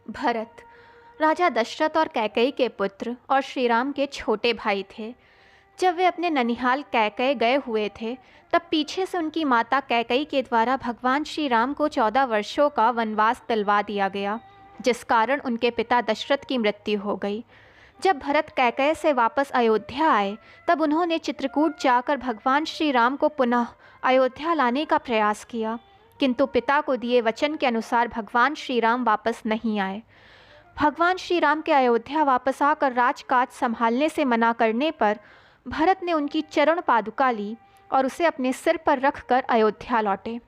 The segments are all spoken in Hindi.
भरत राजा दशरथ और कैकेयी के पुत्र और श्री राम के छोटे भाई थे। जब वे अपने ननिहाल कैकेयी गए हुए थे, तब पीछे से उनकी माता कैकेयी के द्वारा भगवान श्री राम को 14 वर्षों का वनवास दिलवा दिया गया, जिस कारण उनके पिता दशरथ की मृत्यु हो गई। जब भरत कैकेयी से वापस अयोध्या आए, तब उन्होंने चित्रकूट जाकर भगवान श्री राम को पुनः अयोध्या लाने का प्रयास किया, किंतु पिता को दिए वचन के अनुसार भगवान श्री राम वापस नहीं आए। भगवान श्री राम के अयोध्या वापस आकर राजकाज संभालने से मना करने पर भरत ने उनकी चरण पादुका ली और उसे अपने सिर पर रखकर अयोध्या लौटे।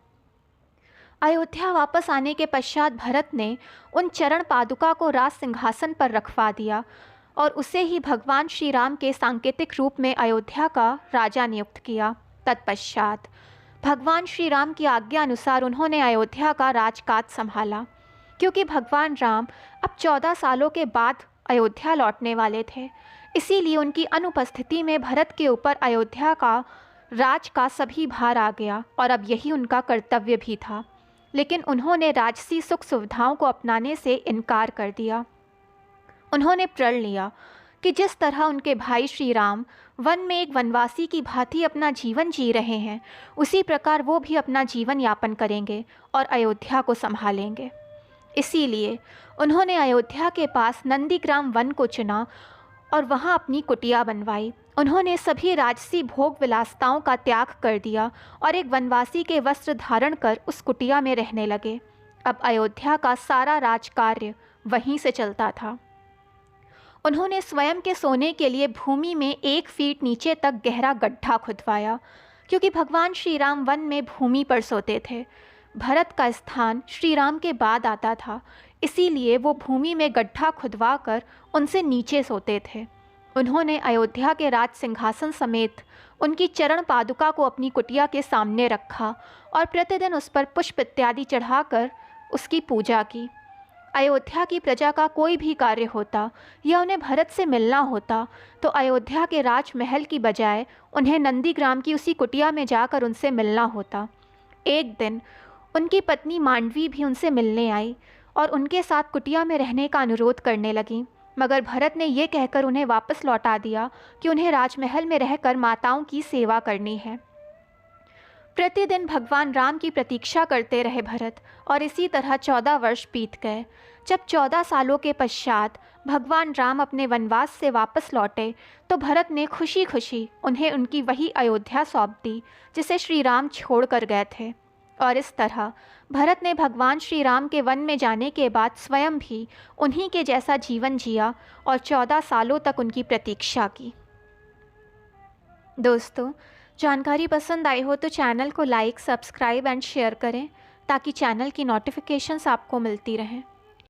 अयोध्या वापस आने के पश्चात भरत ने उन चरण पादुका को राज सिंहासन पर रखवा दिया और उसे ही भगवान श्री राम के सांकेतिक रूप में अयोध्या का राजा नियुक्त किया। तत्पश्चात भगवान श्री राम की आज्ञा अनुसार उन्होंने अयोध्या का राजकाज संभाला। क्योंकि भगवान राम अब 14 सालों के बाद अयोध्या लौटने वाले थे, इसीलिए उनकी अनुपस्थिति में भरत के ऊपर अयोध्या का राज का सभी भार आ गया और अब यही उनका कर्तव्य भी था। लेकिन उन्होंने राजसी सुख सुविधाओं को अपनाने से इनकार कर दिया। उन्होंने प्रण लिया कि जिस तरह उनके भाई श्री राम वन में एक वनवासी की भांति अपना जीवन जी रहे हैं, उसी प्रकार वो भी अपना जीवन यापन करेंगे और अयोध्या को संभालेंगे। इसीलिए उन्होंने अयोध्या के पास नंदीग्राम वन को चुना और वहाँ अपनी कुटिया बनवाई। उन्होंने सभी राजसी भोग विलासिताओं का त्याग कर दिया और एक वनवासी के वस्त्र धारण कर उस कुटिया में रहने लगे। अब अयोध्या का सारा राजकार्य वहीं से चलता था। उन्होंने स्वयं के सोने के लिए भूमि में 1 फीट नीचे तक गहरा गड्ढा खुदवाया, क्योंकि भगवान श्री राम वन में भूमि पर सोते थे। भरत का स्थान श्री राम के बाद आता था, इसीलिए वो भूमि में गड्ढा खुदवा कर उनसे नीचे सोते थे। उन्होंने अयोध्या के राज सिंहासन समेत उनकी चरण पादुका को अपनी कुटिया के सामने रखा और प्रतिदिन उस पर पुष्प इत्यादि चढ़ाकर उसकी पूजा की। अयोध्या की प्रजा का कोई भी कार्य होता या उन्हें भरत से मिलना होता, तो अयोध्या के राजमहल की बजाय उन्हें नंदीग्राम की उसी कुटिया में जाकर उनसे मिलना होता। एक दिन उनकी पत्नी मांडवी भी उनसे मिलने आई और उनके साथ कुटिया में रहने का अनुरोध करने लगी, मगर भरत ने ये कहकर उन्हें वापस लौटा दिया कि उन्हें राजमहल में रहकर माताओं की सेवा करनी है। प्रतिदिन भगवान राम की प्रतीक्षा करते रहे भरत, और इसी तरह 14 वर्ष बीत गए। जब 14 सालों के पश्चात भगवान राम अपने वनवास से वापस लौटे, तो भरत ने खुशी खुशी उन्हें उनकी वही अयोध्या सौंप दी जिसे श्री राम छोड़ कर गए थे। और इस तरह भरत ने भगवान श्री राम के वन में जाने के बाद स्वयं भी उन्हीं के जैसा जीवन जिया और 14 सालों तक उनकी प्रतीक्षा की। दोस्तों, जानकारी पसंद आई हो तो चैनल को लाइक, सब्सक्राइब एंड शेयर करें, ताकि चैनल की नोटिफिकेशंस आपको मिलती रहें।